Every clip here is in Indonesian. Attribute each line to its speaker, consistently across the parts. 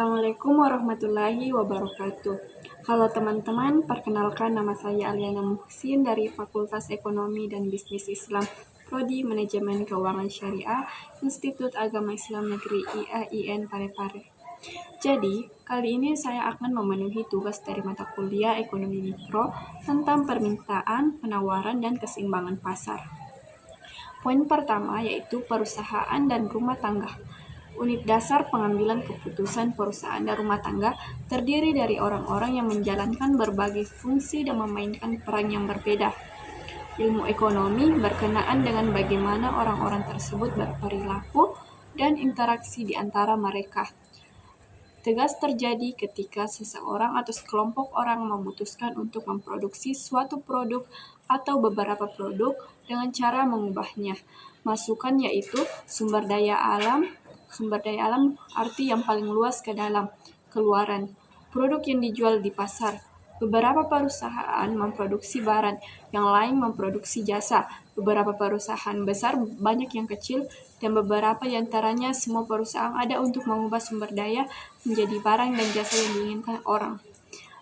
Speaker 1: Assalamualaikum warahmatullahi wabarakatuh. Halo teman-teman, perkenalkan nama saya Aliana Muhsin dari Fakultas Ekonomi dan Bisnis Islam, Prodi Manajemen Keuangan Syariah, Institut Agama Islam Negeri IAIN Parepare. Jadi, kali ini saya akan memenuhi tugas dari mata kuliah Ekonomi Mikro tentang permintaan, penawaran, dan keseimbangan pasar. Poin pertama yaitu perusahaan dan rumah tangga. Unit dasar pengambilan keputusan perusahaan dan rumah tangga terdiri dari orang-orang yang menjalankan berbagai fungsi dan memainkan peran yang berbeda. Ilmu ekonomi berkenaan dengan bagaimana orang-orang tersebut berperilaku dan interaksi di antara mereka. Tegas terjadi ketika seseorang atau sekelompok orang memutuskan untuk memproduksi suatu produk atau beberapa produk dengan cara mengubahnya. Masukan yaitu sumber daya alam arti yang paling luas ke dalam keluaran. Produk yang dijual di pasar. Beberapa perusahaan memproduksi barang, yang lain memproduksi jasa. Beberapa perusahaan besar, banyak yang kecil, dan beberapa di antaranya semua perusahaan ada untuk mengubah sumber daya menjadi barang dan jasa yang diinginkan orang.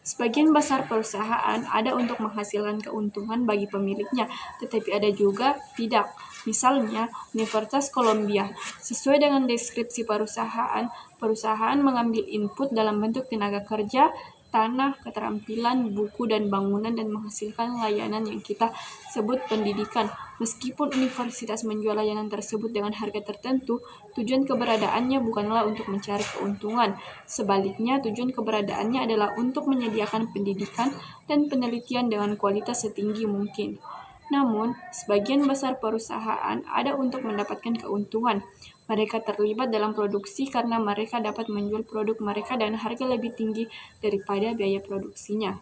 Speaker 1: Sebagian besar perusahaan ada untuk menghasilkan keuntungan bagi pemiliknya, tetapi ada juga tidak. Misalnya, Universitas Columbia. Sesuai dengan deskripsi perusahaan mengambil input dalam bentuk tenaga kerja, tanah, keterampilan, buku, dan bangunan dan menghasilkan layanan yang kita sebut pendidikan. Meskipun universitas menjual layanan tersebut dengan harga tertentu, tujuan keberadaannya bukanlah untuk mencari keuntungan. Sebaliknya, tujuan keberadaannya adalah untuk menyediakan pendidikan dan penelitian dengan kualitas setinggi mungkin. Namun, sebagian besar perusahaan ada untuk mendapatkan keuntungan. Mereka terlibat dalam produksi karena mereka dapat menjual produk mereka dengan harga lebih tinggi daripada biaya produksinya.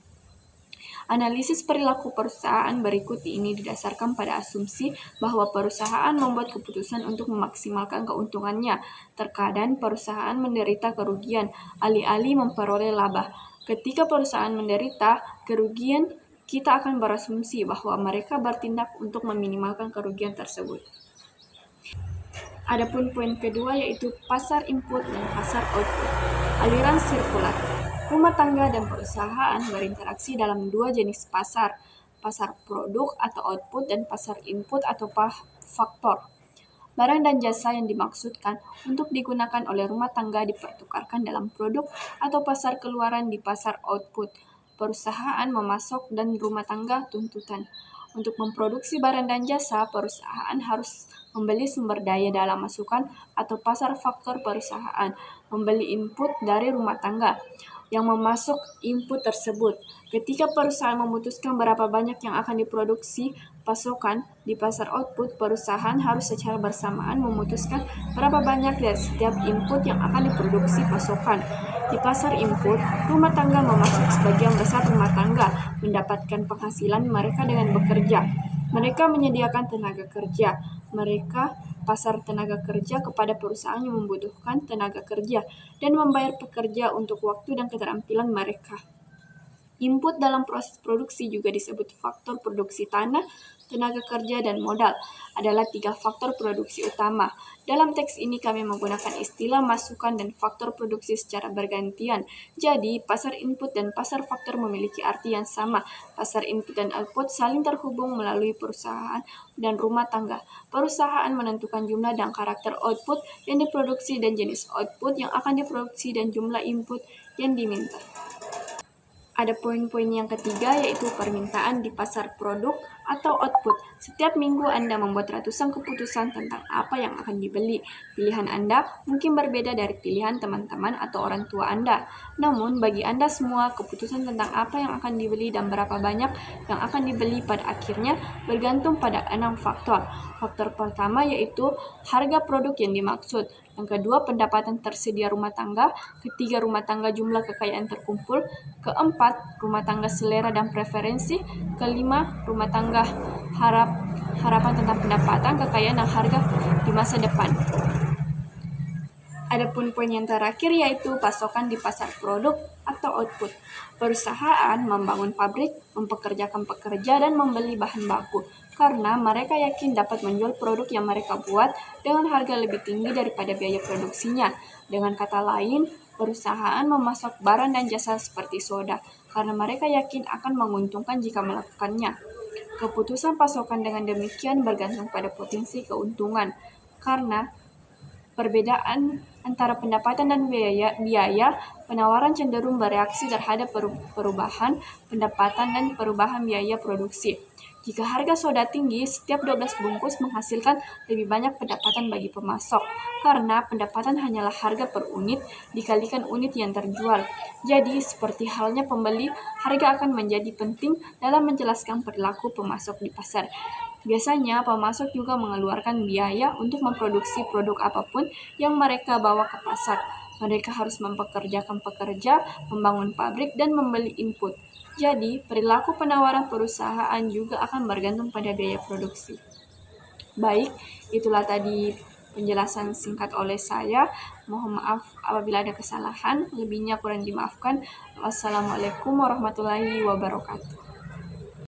Speaker 1: Analisis perilaku perusahaan berikut ini didasarkan pada asumsi bahwa perusahaan membuat keputusan untuk memaksimalkan keuntungannya. Terkadang perusahaan menderita kerugian, alih-alih memperoleh laba. Ketika perusahaan menderita kerugian, kita akan berasumsi bahwa mereka bertindak untuk meminimalkan kerugian tersebut. Adapun poin kedua yaitu pasar input dan pasar output. Aliran sirkular. Rumah tangga dan perusahaan berinteraksi dalam dua jenis pasar produk atau output dan pasar input atau faktor. Barang dan jasa yang dimaksudkan untuk digunakan oleh rumah tangga dipertukarkan dalam produk atau pasar keluaran di pasar output. Perusahaan memasok dan rumah tangga tuntutan. Untuk memproduksi barang dan jasa, perusahaan harus membeli sumber daya dalam masukan atau pasar faktor perusahaan, membeli input dari rumah tangga yang memasok input tersebut. Ketika perusahaan memutuskan berapa banyak yang akan diproduksi pasokan di pasar output, perusahaan harus secara bersamaan memutuskan berapa banyak dari setiap input yang akan diproduksi pasokan. Di pasar input, rumah tangga memasok sebagian besar rumah tangga mendapatkan penghasilan mereka dengan bekerja. Mereka menyediakan tenaga kerja. Mereka pasar tenaga kerja kepada perusahaan yang membutuhkan tenaga kerja dan membayar pekerja untuk waktu dan keterampilan mereka. Input dalam proses produksi juga disebut faktor produksi tanah, tenaga kerja, dan modal adalah 3 faktor produksi utama. Dalam teks ini kami menggunakan istilah masukan dan faktor produksi secara bergantian. Jadi, pasar input dan pasar faktor memiliki arti yang sama. Pasar input dan output saling terhubung melalui perusahaan dan rumah tangga. Perusahaan menentukan jumlah dan karakter output yang diproduksi dan jenis output yang akan diproduksi dan jumlah input yang diminta. Ada poin-poin yang ketiga yaitu permintaan di pasar produk atau output. Setiap minggu Anda membuat ratusan keputusan tentang apa yang akan dibeli. Pilihan Anda mungkin berbeda dari pilihan teman-teman atau orang tua Anda. Namun bagi Anda semua, keputusan tentang apa yang akan dibeli dan berapa banyak yang akan dibeli pada akhirnya bergantung pada 6 faktor. Faktor pertama yaitu harga produk yang dimaksud. Yang kedua, pendapatan tersedia rumah tangga. Ketiga, rumah tangga jumlah kekayaan terkumpul. Keempat, rumah tangga selera dan preferensi. Kelima, rumah tangga harapan tentang pendapatan, kekayaan, dan harga di masa depan. Adapun poin yang terakhir yaitu pasokan di pasar produk atau output. Perusahaan membangun pabrik, mempekerjakan pekerja, dan membeli bahan baku karena mereka yakin dapat menjual produk yang mereka buat dengan harga lebih tinggi daripada biaya produksinya. Dengan kata lain, perusahaan memasok barang dan jasa seperti soda, karena mereka yakin akan menguntungkan jika melakukannya. Keputusan pasokan dengan demikian bergantung pada potensi keuntungan, karena perbedaan antara pendapatan dan biaya penawaran cenderung bereaksi terhadap perubahan pendapatan dan perubahan biaya produksi. Jika harga soda tinggi, setiap 12 bungkus menghasilkan lebih banyak pendapatan bagi pemasok, karena pendapatan hanyalah harga per unit dikalikan unit yang terjual. Jadi, seperti halnya pembeli, harga akan menjadi penting dalam menjelaskan perilaku pemasok di pasar. Biasanya, pemasok juga mengeluarkan biaya untuk memproduksi produk apapun yang mereka bawa ke pasar. Mereka harus mempekerjakan pekerja, membangun pabrik, dan membeli input. Jadi, perilaku penawaran perusahaan juga akan bergantung pada biaya produksi. Baik, itulah tadi penjelasan singkat oleh saya. Mohon maaf apabila ada kesalahan, lebihnya kurang dimaafkan. Wassalamualaikum warahmatullahi wabarakatuh.